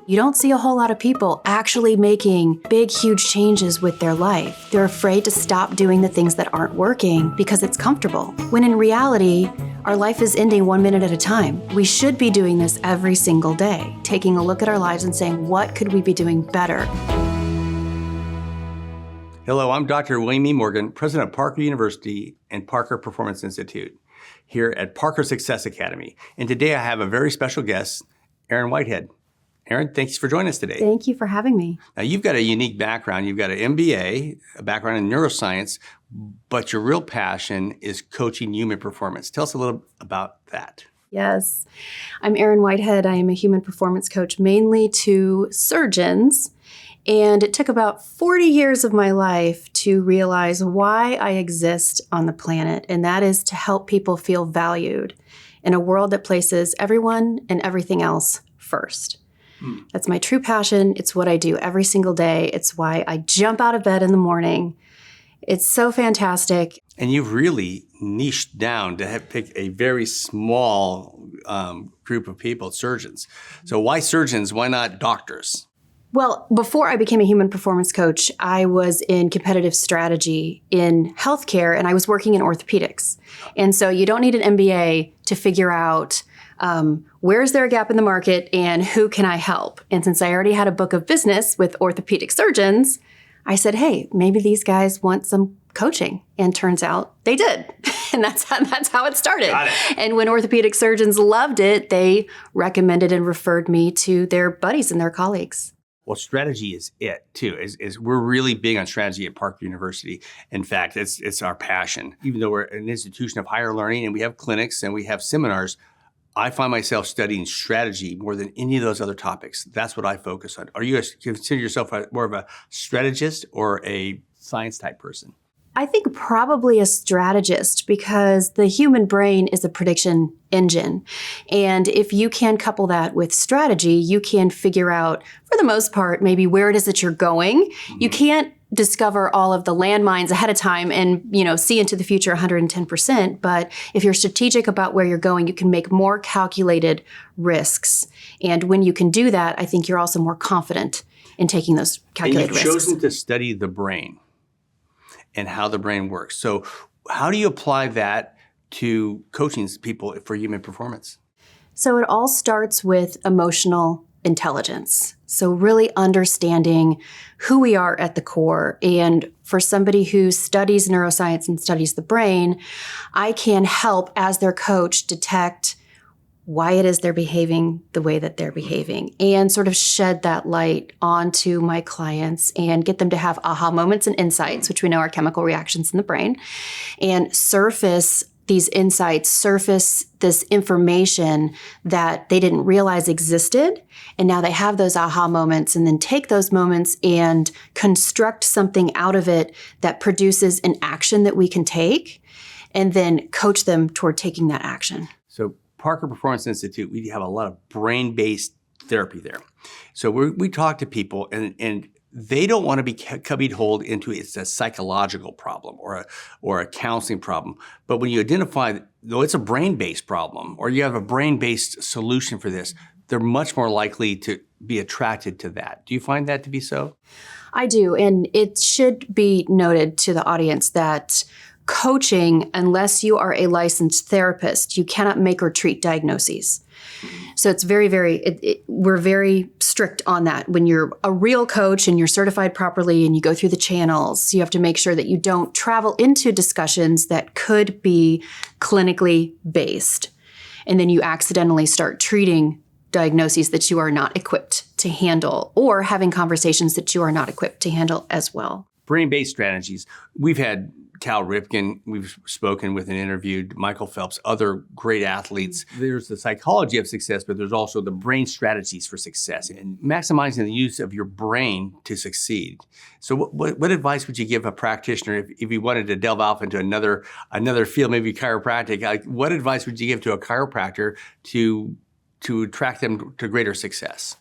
You don't see a whole lot of people actually making big, huge changes with their life. They're afraid to stop doing the things that aren't working because it's comfortable. When in reality, our life is ending 1 minute at a time. We should be doing this every single day, taking a look at our lives and saying, what could we be doing better? Hello, I'm Dr. William E. Morgan, president of Parker University and Parker Performance Institute here at Parker Success Academy. And today I have a very special guest, Erin Whitehead. Erin, thanks for joining us today. Thank you for having me. Now, you've got a unique background. You've got an MBA, a background in neuroscience, but your real passion is coaching human performance. Tell us a little about that. Yes. I'm Erin Whitehead. I am a human performance coach mainly to surgeons. And it took about 40 years of my life to realize why I exist on the planet. And that is to help people feel valued in a world that places everyone and everything else first. That's my true passion. It's what I do every single day. It's why I jump out of bed in the morning. It's so fantastic. And you've really niched down to pick a very small group of people, surgeons. So why surgeons? Why not doctors? Well, before I became a human performance coach, I was in competitive strategy in healthcare, and I was working in orthopedics. And so you don't need an MBA to figure out where is there a gap in the market and who can I help? And since I already had a book of business with orthopedic surgeons, I said, hey, maybe these guys want some coaching. And turns out they did. And that's how it started. Got it. And when orthopedic surgeons loved it, they recommended and referred me to their buddies and their colleagues. Well, strategy is it too. Is we're really big on strategy at Parker University. In fact, it's our passion. Even though we're an institution of higher learning and we have clinics and we have seminars, I find myself studying strategy more than any of those other topics. That's what I focus on. Are you consider yourself more of a strategist or a science type person? I think probably a strategist, because the human brain is a prediction engine. And if you can couple that with strategy, you can figure out, for the most part, maybe where it is that you're going. Mm-hmm. You can't discover all of the landmines ahead of time and, see into the future 110%. But if you're strategic about where you're going, you can make more calculated risks. And when you can do that, I think you're also more confident in taking those calculated risks. And you've chosen to study the brain and how the brain works. So how do you apply that to coaching people for human performance? So it all starts with emotional intelligence. So really understanding who we are at the core. And for somebody who studies neuroscience and studies the brain, I can help as their coach detect why it is they're behaving the way that they're behaving and sort of shed that light onto my clients and get them to have aha moments and insights, which we know are chemical reactions in the brain, and surface these insights, surface this information that they didn't realize existed. And now they have those aha moments, and then take those moments and construct something out of it that produces an action that we can take, and then coach them toward taking that action. So Parker Performance Institute, we have a lot of brain-based therapy there. So we talk to people and they don't want to be cubby-holed into it's a psychological problem or a counseling problem. But when you identify, though it's a brain-based problem or you have a brain-based solution for this, they're much more likely to be attracted to that. Do you find that to be so? I do. And it should be noted to the audience that coaching, unless you are a licensed therapist, you cannot make or treat diagnoses. So it's we're very strict on that. When you're a real coach and you're certified properly and you go through the channels, you have to make sure that you don't travel into discussions that could be clinically based. And then you accidentally start treating diagnoses that you are not equipped to handle, or having conversations that you are not equipped to handle as well. Brain-based strategies. We've had Cal Ripken, we've spoken with and interviewed Michael Phelps, other great athletes. There's the psychology of success, but there's also the brain strategies for success and maximizing the use of your brain to succeed. So what advice would you give a practitioner if you wanted to delve off into another field, maybe chiropractic? Like, what advice would you give to a chiropractor to attract them to greater success?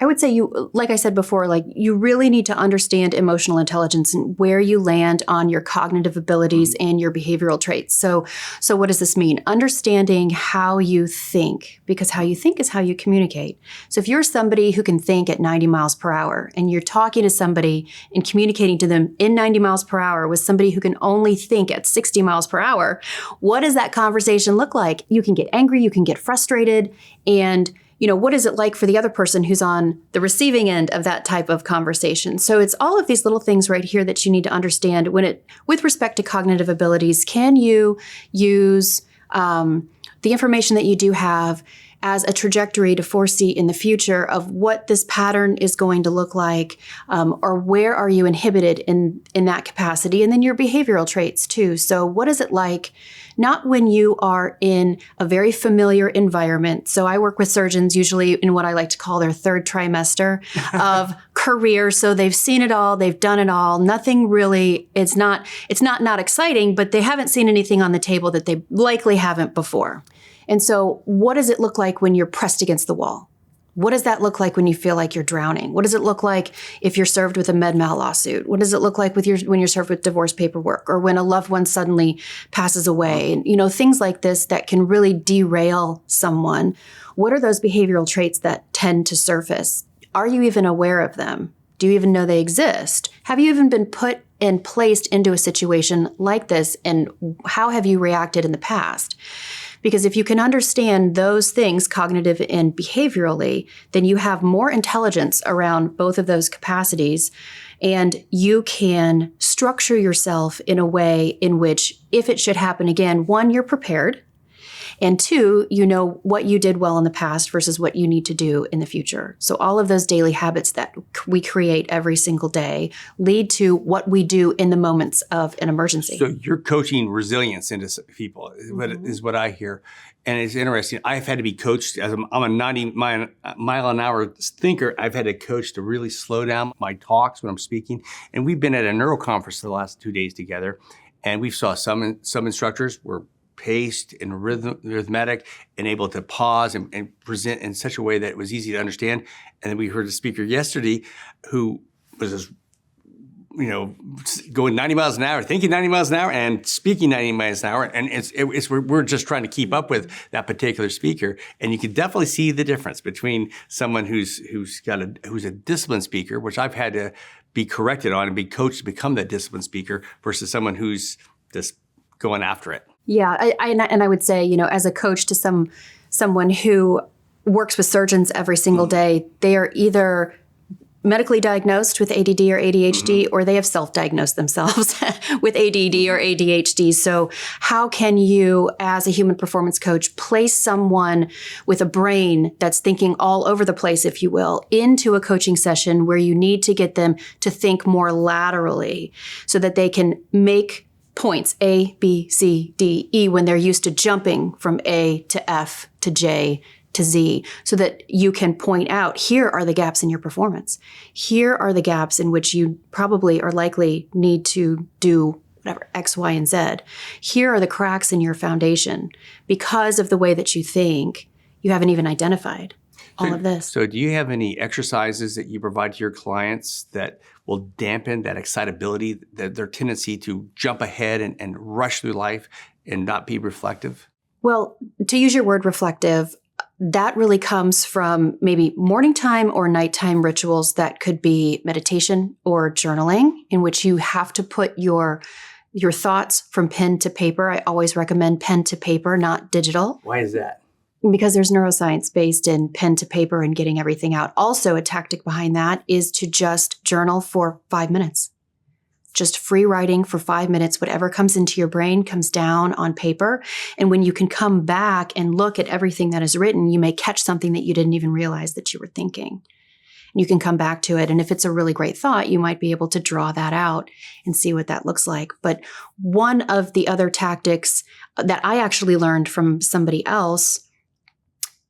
I would say you, like I said before, like you really need to understand emotional intelligence and where you land on your cognitive abilities and your behavioral traits. So what does this mean? Understanding how you think, because how you think is how you communicate. So if you're somebody who can think at 90 miles per hour and you're talking to somebody and communicating to them in 90 miles per hour with somebody who can only think at 60 miles per hour, what does that conversation look like? You can get angry, you can get frustrated, and what is it like for the other person who's on the receiving end of that type of conversation? So it's all of these little things right here that you need to understand with respect to cognitive abilities. Can you use the information that you do have as a trajectory to foresee in the future of what this pattern is going to look like, or where are you inhibited in that capacity? And then your behavioral traits too. So what is it like, not when you are in a very familiar environment. So I work with surgeons usually in what I like to call their third trimester of career. So they've seen it all, they've done it all. Nothing really, it's not exciting, but they haven't seen anything on the table that they likely haven't before. And so what does it look like when you're pressed against the wall? What does that look like when you feel like you're drowning? What does it look like if you're served with a med mal lawsuit? What does it look like when you're served with divorce paperwork, or when a loved one suddenly passes away? And, things like this that can really derail someone. What are those behavioral traits that tend to surface? Are you even aware of them? Do you even know they exist? Have you even been put and placed into a situation like this? And how have you reacted in the past? Because if you can understand those things, cognitive and behaviorally, then you have more intelligence around both of those capacities, and you can structure yourself in a way in which, if it should happen again, one, you're prepared, and two, you know what you did well in the past versus what you need to do in the future. So all of those daily habits that we create every single day lead to what we do in the moments of an emergency. So you're coaching resilience into people is what I hear. And it's interesting. I've had to be coached, as I'm a 90 mile an hour thinker. I've had to coach to really slow down my talks when I'm speaking. And we've been at a neuro conference the last 2 days together. And we saw some instructors were paced and rhythmic and able to pause and present in such a way that it was easy to understand. And then we heard a speaker yesterday who was just, going 90 miles an hour, thinking 90 miles an hour and speaking 90 miles an hour. And we're just trying to keep up with that particular speaker. And you can definitely see the difference between someone who's a disciplined speaker, which I've had to be corrected on and be coached to become that disciplined speaker, versus someone who's just going after it. Yeah, I would say, as a coach to someone who works with surgeons every single day, they are either medically diagnosed with ADD or ADHD, or they have self-diagnosed themselves with ADD or ADHD. So how can you, as a human performance coach, place someone with a brain that's thinking all over the place, if you will, into a coaching session where you need to get them to think more laterally so that they can make points A, B, C, D, E when they're used to jumping from A to F to J to Z, so that you can point out, here are the gaps in your performance. Here are the gaps in which you probably or likely need to do whatever, X, Y, and Z. Here are the cracks in your foundation. Because of the way that you think, you haven't even identified all of this. So do you have any exercises that you provide to your clients that will dampen that excitability, their tendency to jump ahead and rush through life and not be reflective? Well, to use your word reflective, that really comes from maybe morning time or nighttime rituals that could be meditation or journaling, in which you have to put your thoughts from pen to paper. I always recommend pen to paper, not digital. Why is that? Because there's neuroscience based in pen to paper and getting everything out. Also, a tactic behind that is to just journal for 5 minutes. Just free writing for 5 minutes. Whatever comes into your brain comes down on paper. And when you can come back and look at everything that is written, you may catch something that you didn't even realize that you were thinking. And you can come back to it. And if it's a really great thought, you might be able to draw that out and see what that looks like. But one of the other tactics that I actually learned from somebody else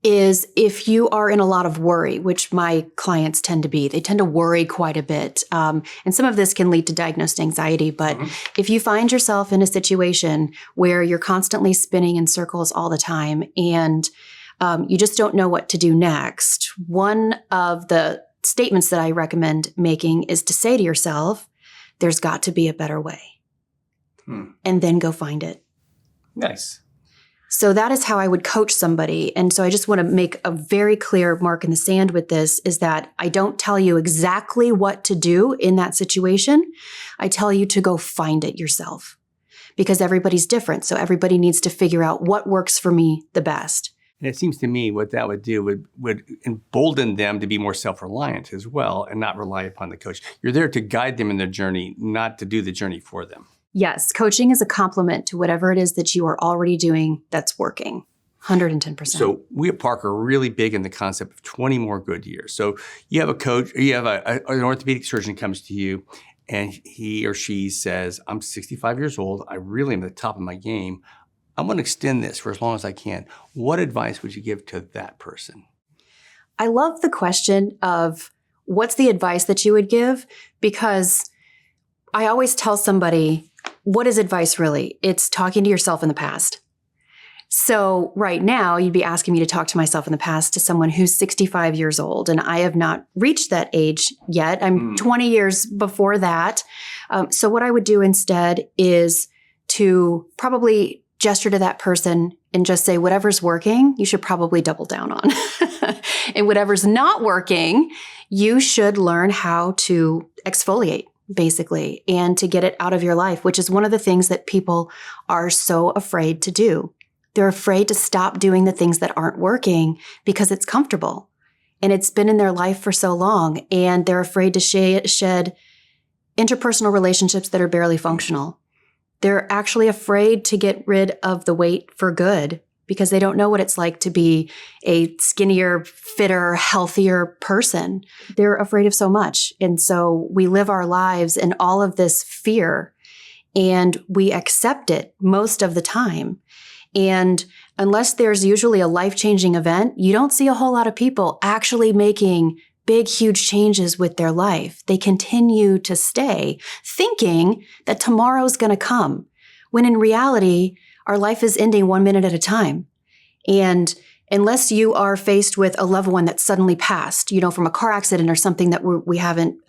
is, if you are in a lot of worry, which my clients tend to be, they tend to worry quite a bit. And some of this can lead to diagnosed anxiety. But if you find yourself in a situation where you're constantly spinning in circles all the time, and you just don't know what to do next, one of the statements that I recommend making is to say to yourself, there's got to be a better way. And then go find it. Nice. So that is how I would coach somebody. And so I just want to make a very clear mark in the sand with this is that I don't tell you exactly what to do in that situation. I tell you to go find it yourself because everybody's different. So everybody needs to figure out what works for me the best. And it seems to me what that would do would embolden them to be more self-reliant as well and not rely upon the coach. You're there to guide them in their journey, not to do the journey for them. Yes, coaching is a complement to whatever it is that you are already doing that's working. 110%. So we at Park are really big in the concept of 20 more good years. So you have a coach, you have an orthopedic surgeon comes to you and he or she says, I'm 65 years old. I really am at the top of my game. I'm going to extend this for as long as I can. What advice would you give to that person? I love the question of what's the advice that you would give? Because I always tell somebody, what is advice really? It's talking to yourself in the past. So right now, you'd be asking me to talk to myself in the past to someone who's 65 years old, and I have not reached that age yet. I'm 20 years before that. So what I would do instead is to probably gesture to that person and just say, whatever's working, you should probably double down on. And whatever's not working, you should learn how to exfoliate, basically, and to get it out of your life, which is one of the things that people are so afraid to do. They're afraid to stop doing the things that aren't working because it's comfortable and it's been in their life for so long. And they're afraid to shed interpersonal relationships that are barely functional. They're actually afraid to get rid of the weight for good because they don't know what it's like to be a skinnier, fitter, healthier person. They're afraid of so much. And so we live our lives in all of this fear and we accept it most of the time. And unless there's usually a life-changing event, you don't see a whole lot of people actually making big, huge changes with their life. They continue to stay thinking that tomorrow's going to come, when in reality, our life is ending 1 minute at a time. And unless you are faced with a loved one that suddenly passed, from a car accident or something that we haven't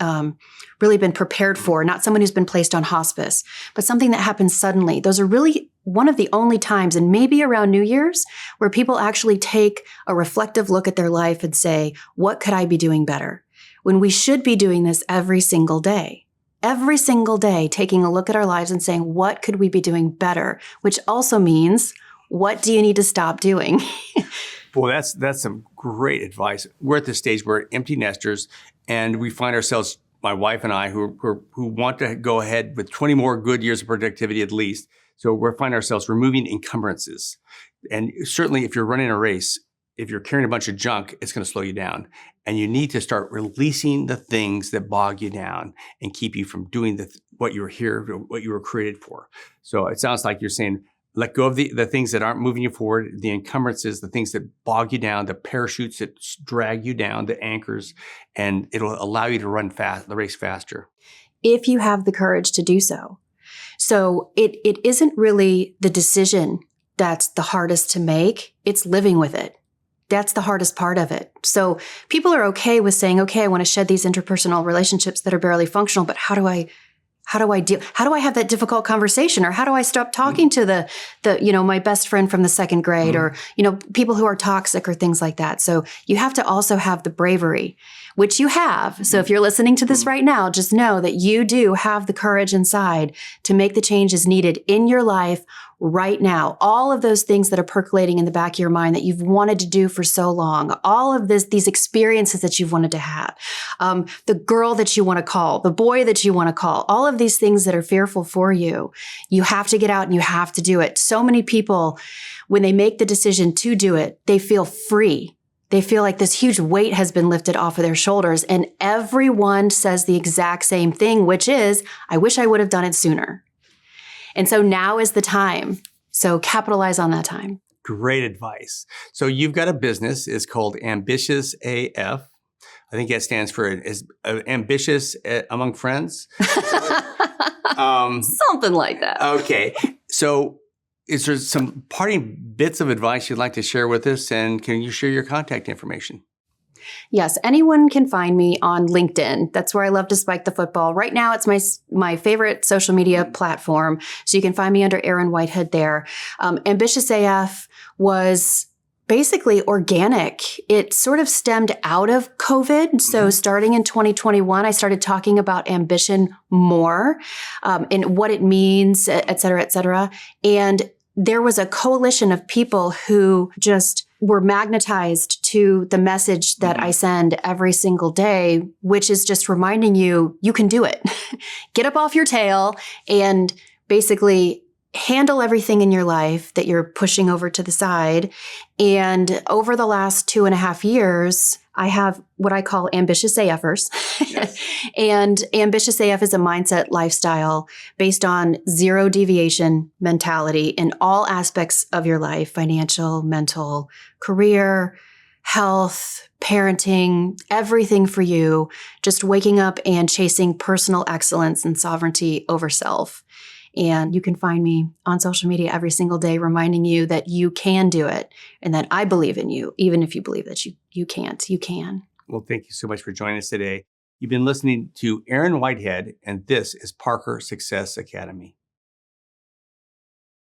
really been prepared for, not someone who's been placed on hospice, but something that happens suddenly, those are really one of the only times, and maybe around New Year's, where people actually take a reflective look at their life and say, what could I be doing better? When we should be doing this every single day, taking a look at our lives and saying, what could we be doing better? Which also means, what do you need to stop doing? Boy, that's some great advice. We're at the stage where empty nesters, and we find ourselves, my wife and I, who want to go ahead with 20 more good years of productivity at least. So we find ourselves removing encumbrances. And certainly if you're running a race, if you're carrying a bunch of junk, it's going to slow you down. And you need to start releasing the things that bog you down and keep you from doing what you were here, what you were created for. So it sounds like you're saying, let go of the things that aren't moving you forward, the encumbrances, the things that bog you down, the parachutes that drag you down, the anchors, and it'll allow you to run the race faster. If you have the courage to do so. So it isn't really the decision that's the hardest to make. It's living with it. That's the hardest part of it. So people are okay with saying, okay, I want to shed these interpersonal relationships that are barely functional, but how do I have that difficult conversation? Or how do I stop talking to my best friend from the second grade or, people who are toxic or things like that. So you have to also have the bravery, which you have. So if you're listening to this right now, just know that you do have the courage inside to make the changes needed in your life right now. All of those things that are percolating in the back of your mind that you've wanted to do for so long, all of these experiences that you've wanted to have, the girl that you want to call, the boy that you want to call, all of these things that are fearful for you, you have to get out and you have to do it. So many people, when they make the decision to do it, they feel free. They feel like this huge weight has been lifted off of their shoulders. And everyone says the exact same thing, which is, I wish I would have done it sooner. And so now is the time. So capitalize on that time. Great advice. So you've got a business. It's called Ambitious AF. I think that stands for ambitious among friends. Something like that. Okay. So is there some parting bits of advice you'd like to share with us? And can you share your contact information? Yes, anyone can find me on LinkedIn. That's where I love to spike the football. Right now, it's my favorite social media platform. So you can find me under Erin Whitehead there. Ambitious AF was basically organic. It sort of stemmed out of COVID. So starting in 2021, I started talking about ambition more and what it means, et cetera, et cetera. And there was a coalition of people who just were magnetized to the message that I send every single day, which is just reminding you, you can do it. Get up off your tail and basically handle everything in your life that you're pushing over to the side. And over the last 2.5 years, I have what I call ambitious AFers. Yes. And ambitious AF is a mindset lifestyle based on zero deviation mentality in all aspects of your life, financial, mental, career, health, parenting, everything for you, just waking up and chasing personal excellence and sovereignty over self. And you can find me on social media every single day reminding you that you can do it and that I believe in you, even if you believe that you can't, you can. Well, thank you so much for joining us today. You've been listening to Erin Whitehead, and this is Parker Success Academy.